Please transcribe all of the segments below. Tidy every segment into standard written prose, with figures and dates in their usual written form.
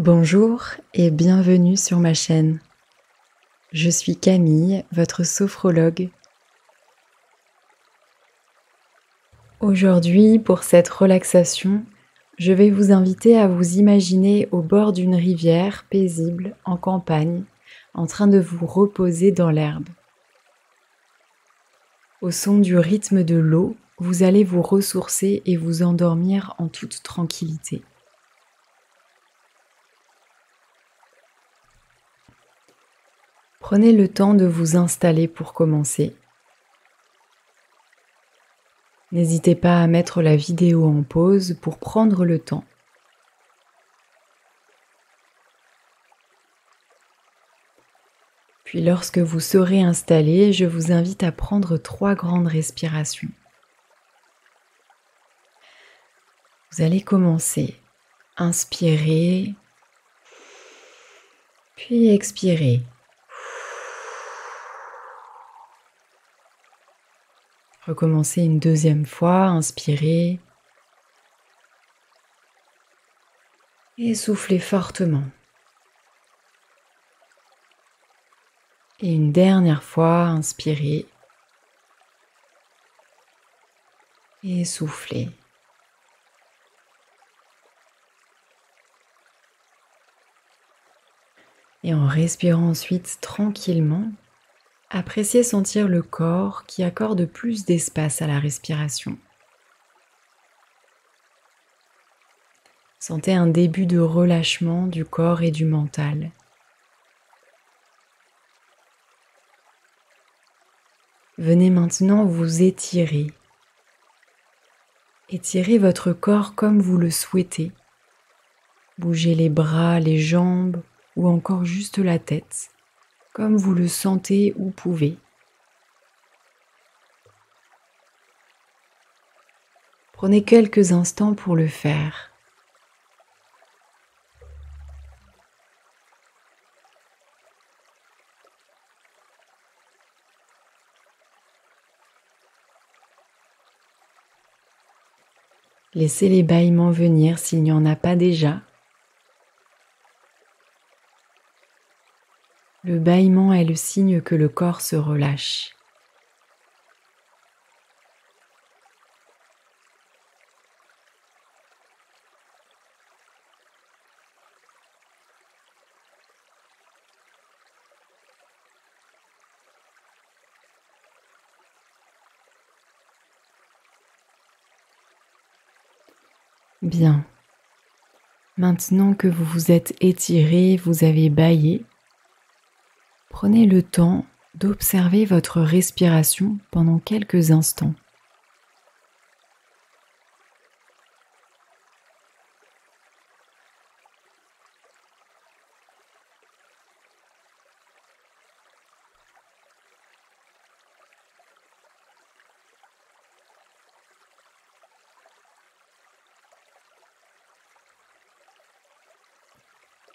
Bonjour et bienvenue sur ma chaîne. Je suis Camille, votre sophrologue. Aujourd'hui, pour cette relaxation, je vais vous inviter à vous imaginer au bord d'une rivière paisible en campagne, en train de vous reposer dans l'herbe. Au son du rythme de l'eau, vous allez vous ressourcer et vous endormir en toute tranquillité. Prenez le temps de vous installer pour commencer. N'hésitez pas à mettre la vidéo en pause pour prendre le temps. Puis lorsque vous serez installé, je vous invite à prendre 3 grandes respirations. Vous allez commencer. Inspirez, puis expirez. Recommencez une deuxième fois, inspirez et soufflez fortement. Et une dernière fois, inspirez et soufflez. Et en respirant ensuite tranquillement, appréciez sentir le corps qui accorde plus d'espace à la respiration. Sentez un début de relâchement du corps et du mental. Venez maintenant vous étirer. Étirez votre corps comme vous le souhaitez. Bougez les bras, les jambes ou encore juste la tête, comme vous le sentez ou pouvez. Prenez quelques instants pour le faire. Laissez les bâillements venir s'il n'y en a pas déjà. Le bâillement est le signe que le corps se relâche. Bien. Maintenant que vous vous êtes étiré, vous avez bâillé, prenez le temps d'observer votre respiration pendant quelques instants.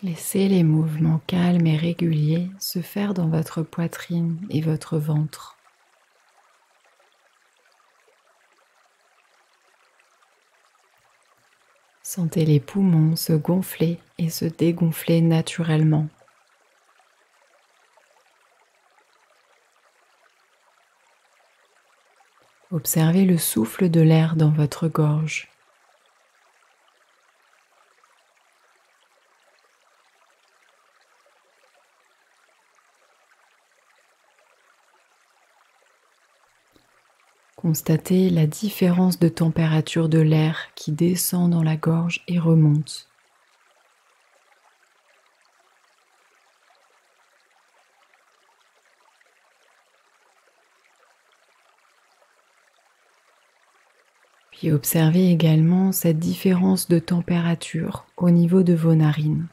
Laissez les mouvements calmes et réguliers se faire dans votre poitrine et votre ventre. Sentez les poumons se gonfler et se dégonfler naturellement. Observez le souffle de l'air dans votre gorge. Constatez la différence de température de l'air qui descend dans la gorge et remonte. Puis observez également cette différence de température au niveau de vos narines.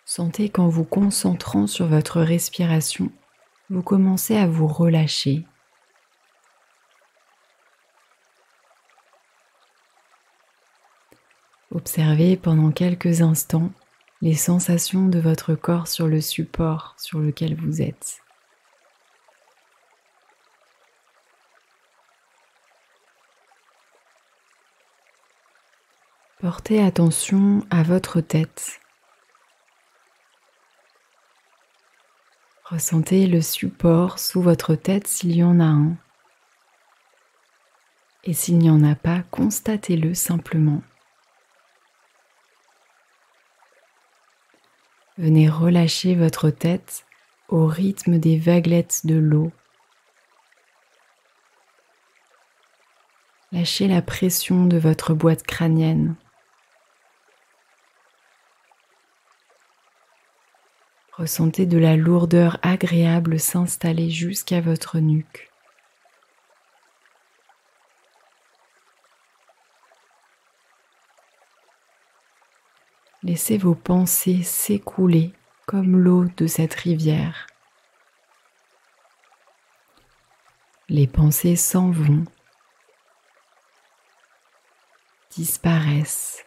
Sentez qu'en vous concentrant sur votre respiration, vous commencez à vous relâcher. Observez pendant quelques instants les sensations de votre corps sur le support sur lequel vous êtes. Portez attention à votre tête. Ressentez le support sous votre tête s'il y en a un. Et s'il n'y en a pas, constatez-le simplement. Venez relâcher votre tête au rythme des vaguelettes de l'eau. Lâchez la pression de votre boîte crânienne. Ressentez de la lourdeur agréable s'installer jusqu'à votre nuque. Laissez vos pensées s'écouler comme l'eau de cette rivière. Les pensées s'en vont, disparaissent.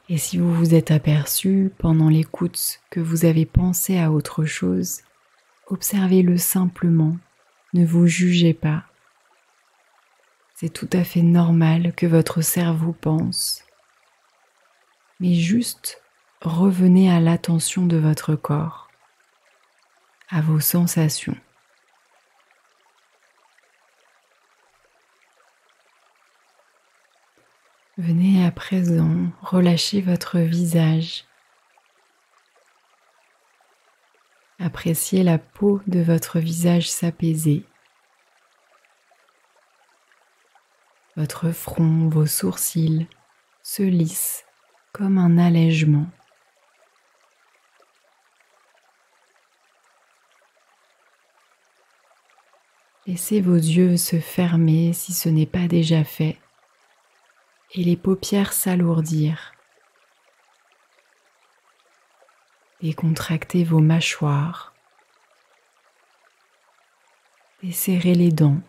Et si vous vous êtes aperçu pendant l'écoute que vous avez pensé à autre chose, observez-le simplement, ne vous jugez pas. C'est tout à fait normal que votre cerveau pense, mais juste revenez à l'attention de votre corps, à vos sensations. Venez à présent relâcher votre visage. Appréciez la peau de votre visage s'apaiser. Votre front, vos sourcils se lissent comme un allègement. Laissez vos yeux se fermer si ce n'est pas déjà fait et les paupières s'alourdir. Décontractez vos mâchoires. Desserrez les dents.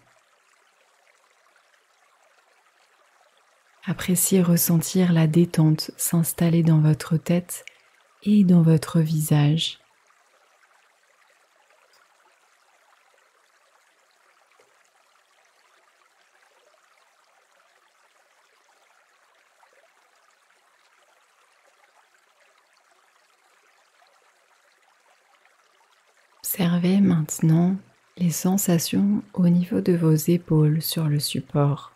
Appréciez ressentir la détente s'installer dans votre tête et dans votre visage. Observez maintenant les sensations au niveau de vos épaules sur le support.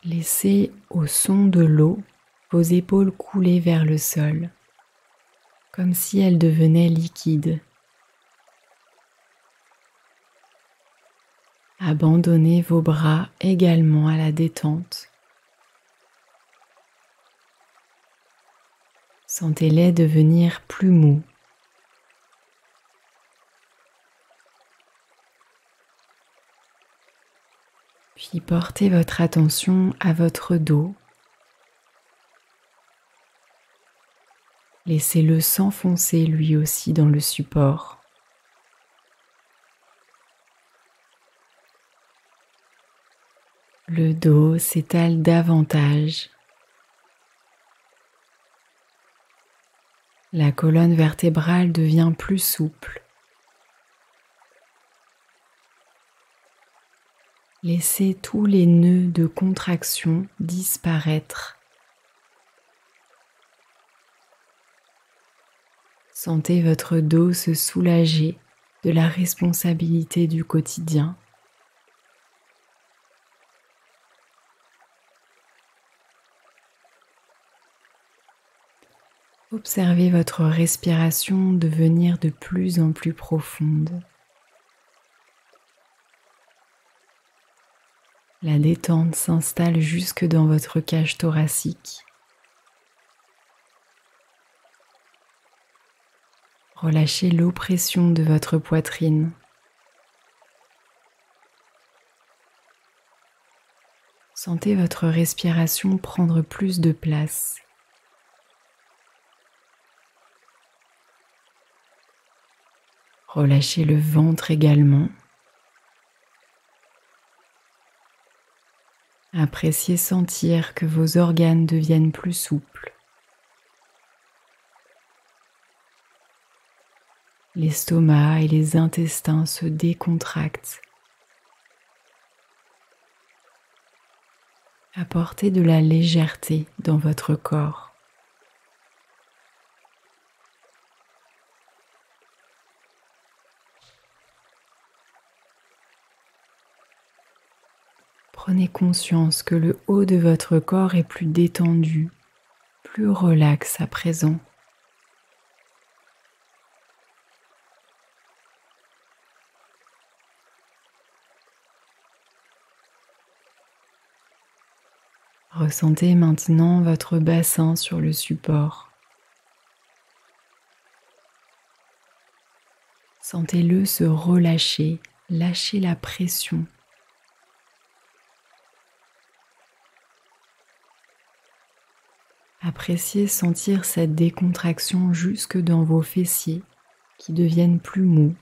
Laissez au son de l'eau vos épaules couler vers le sol, comme si elles devenaient liquides. Abandonnez vos bras également à la détente. Sentez-les devenir plus mous. Puis portez votre attention à votre dos. Laissez-le s'enfoncer lui aussi dans le support. Le dos s'étale davantage. La colonne vertébrale devient plus souple. Laissez tous les nœuds de contraction disparaître. Sentez votre dos se soulager de la responsabilité du quotidien. Observez votre respiration devenir de plus en plus profonde. La détente s'installe jusque dans votre cage thoracique. Relâchez l'oppression de votre poitrine. Sentez votre respiration prendre plus de place. Relâchez le ventre également. Appréciez sentir que vos organes deviennent plus souples. L'estomac et les intestins se décontractent. Apportez de la légèreté dans votre corps. Prenez conscience que le haut de votre corps est plus détendu, plus relax à présent. Ressentez maintenant votre bassin sur le support. Sentez-le se relâcher, lâcher la pression. Appréciez sentir cette décontraction jusque dans vos fessiers qui deviennent plus mous.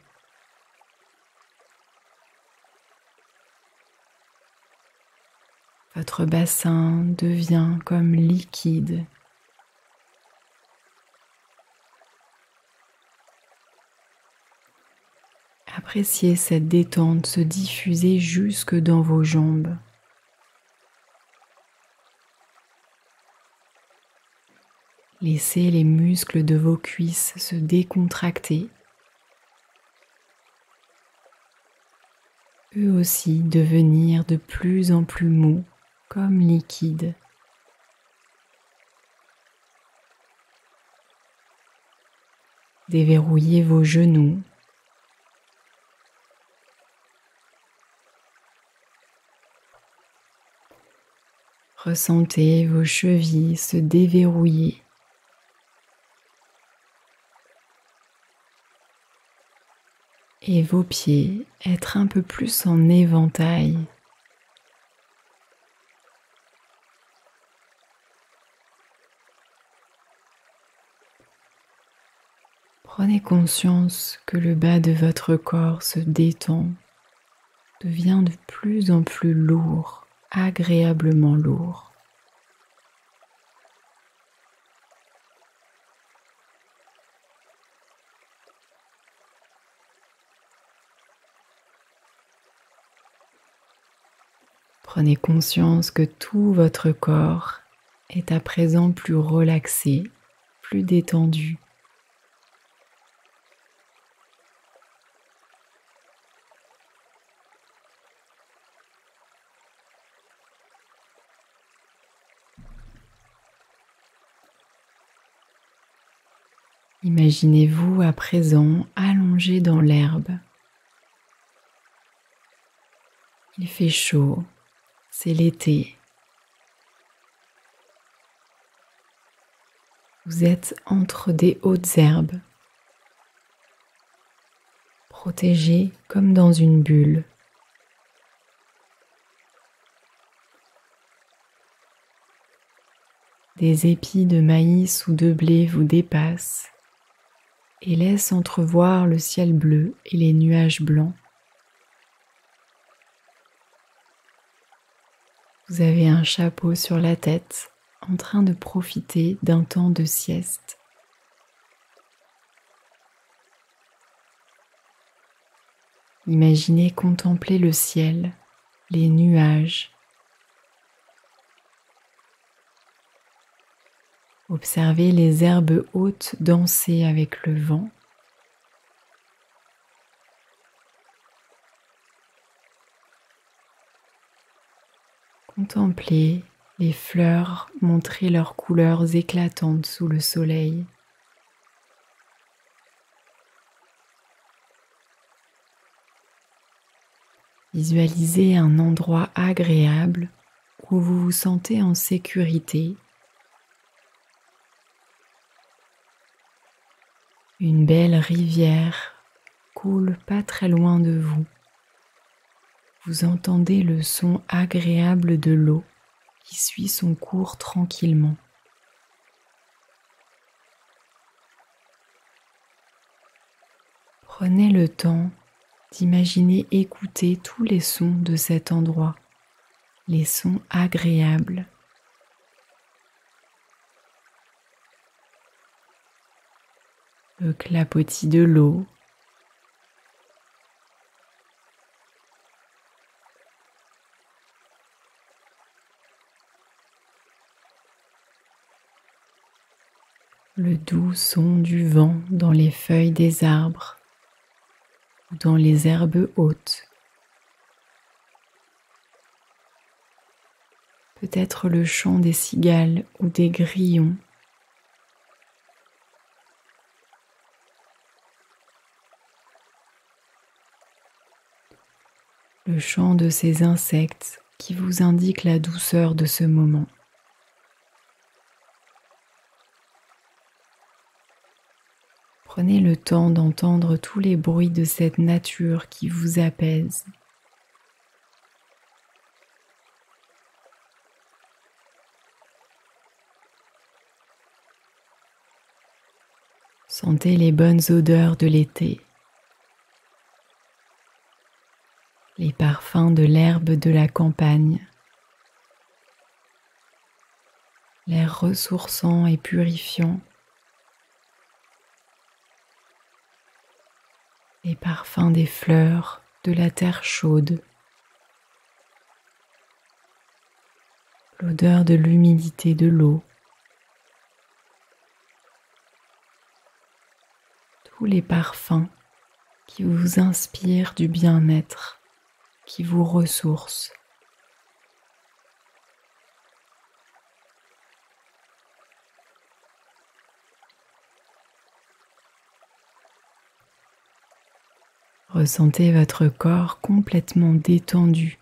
Votre bassin devient comme liquide. Appréciez cette détente se diffuser jusque dans vos jambes. Laissez les muscles de vos cuisses se décontracter. Eux aussi devenir de plus en plus mous, comme liquides. Déverrouillez vos genoux. Ressentez vos chevilles se déverrouiller. Et vos pieds être un peu plus en éventail. Prenez conscience que le bas de votre corps se détend, devient de plus en plus lourd, agréablement lourd. Prenez conscience que tout votre corps est à présent plus relaxé, plus détendu. Imaginez-vous à présent allongé dans l'herbe. Il fait chaud, c'est l'été. Vous êtes entre des hautes herbes, protégé comme dans une bulle. Des épis de maïs ou de blé vous dépassent et laissent entrevoir le ciel bleu et les nuages blancs. Vous avez un chapeau sur la tête, en train de profiter d'un temps de sieste. Imaginez contempler le ciel, les nuages. Observez les herbes hautes danser avec le vent. Contemplez les fleurs montrer leurs couleurs éclatantes sous le soleil. Visualisez un endroit agréable où vous vous sentez en sécurité. Une belle rivière coule pas très loin de vous. Vous entendez le son agréable de l'eau qui suit son cours tranquillement. Prenez le temps d'imaginer écouter tous les sons de cet endroit, les sons agréables. Le clapotis de l'eau, doux son du vent dans les feuilles des arbres ou dans les herbes hautes. Peut-être le chant des cigales ou des grillons. Le chant de ces insectes qui vous indique la douceur de ce moment. Prenez le temps d'entendre tous les bruits de cette nature qui vous apaise. Sentez les bonnes odeurs de l'été, les parfums de l'herbe de la campagne, l'air ressourçant et purifiant, les parfums des fleurs, de la terre chaude, l'odeur de l'humidité de l'eau, tous les parfums qui vous inspirent du bien-être, qui vous ressourcent. Ressentez votre corps complètement détendu.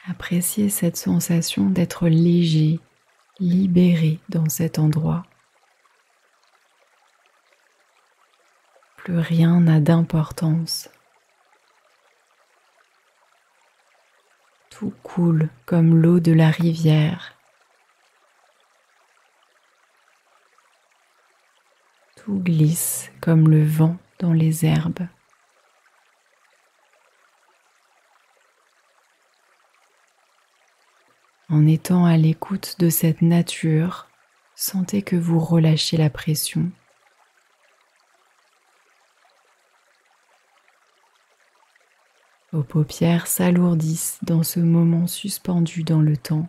Appréciez cette sensation d'être léger, libéré dans cet endroit. Plus rien n'a d'importance. Tout coule comme l'eau de la rivière. Tout glisse comme le vent dans les herbes. En étant à l'écoute de cette nature, sentez que vous relâchez la pression. Vos paupières s'alourdissent dans ce moment suspendu dans le temps.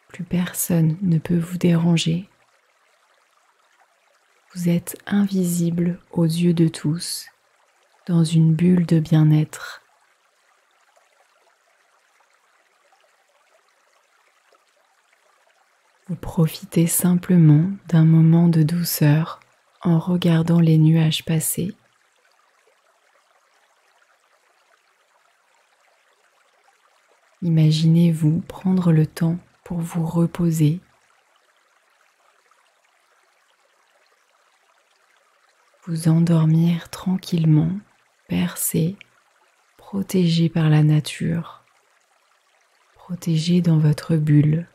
Plus personne ne peut vous déranger. Vous êtes invisible aux yeux de tous, dans une bulle de bien-être. Vous profitez simplement d'un moment de douceur en regardant les nuages passer. Imaginez-vous prendre le temps pour vous reposer. Vous endormir tranquillement, bercé, protégé par la nature, protégé dans votre bulle.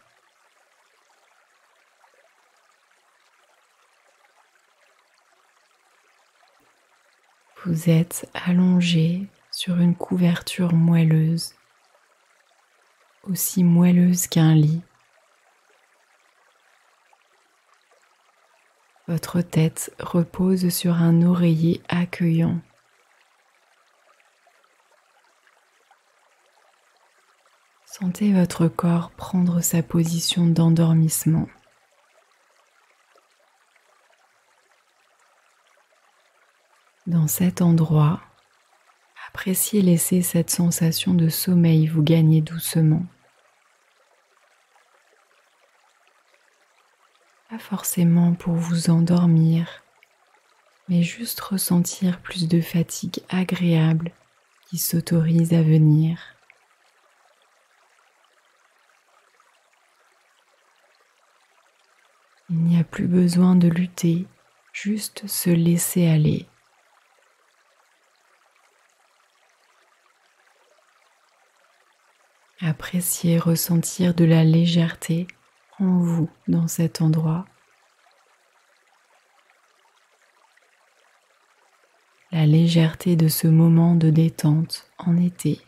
Vous êtes allongé sur une couverture moelleuse, aussi moelleuse qu'un lit. Votre tête repose sur un oreiller accueillant. Sentez votre corps prendre sa position d'endormissement. Dans cet endroit, appréciez laisser cette sensation de sommeil vous gagner doucement. Pas forcément pour vous endormir, mais juste ressentir plus de fatigue agréable qui s'autorise à venir. Il n'y a plus besoin de lutter, juste se laisser aller. Appréciez ressentir de la légèreté en vous dans cet endroit. La légèreté de ce moment de détente en été.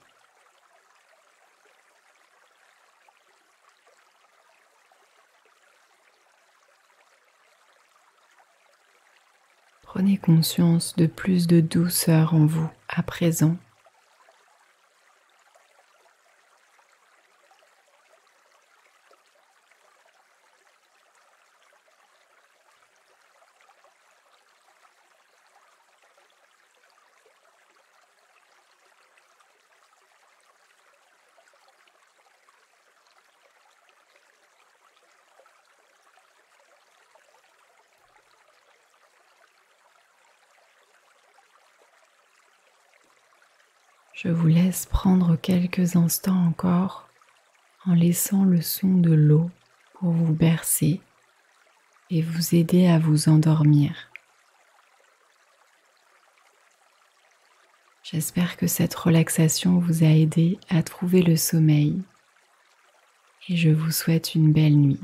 Prenez conscience de plus de douceur en vous à présent. Je vous laisse prendre quelques instants encore en laissant le son de l'eau pour vous bercer et vous aider à vous endormir. J'espère que cette relaxation vous a aidé à trouver le sommeil et je vous souhaite une belle nuit.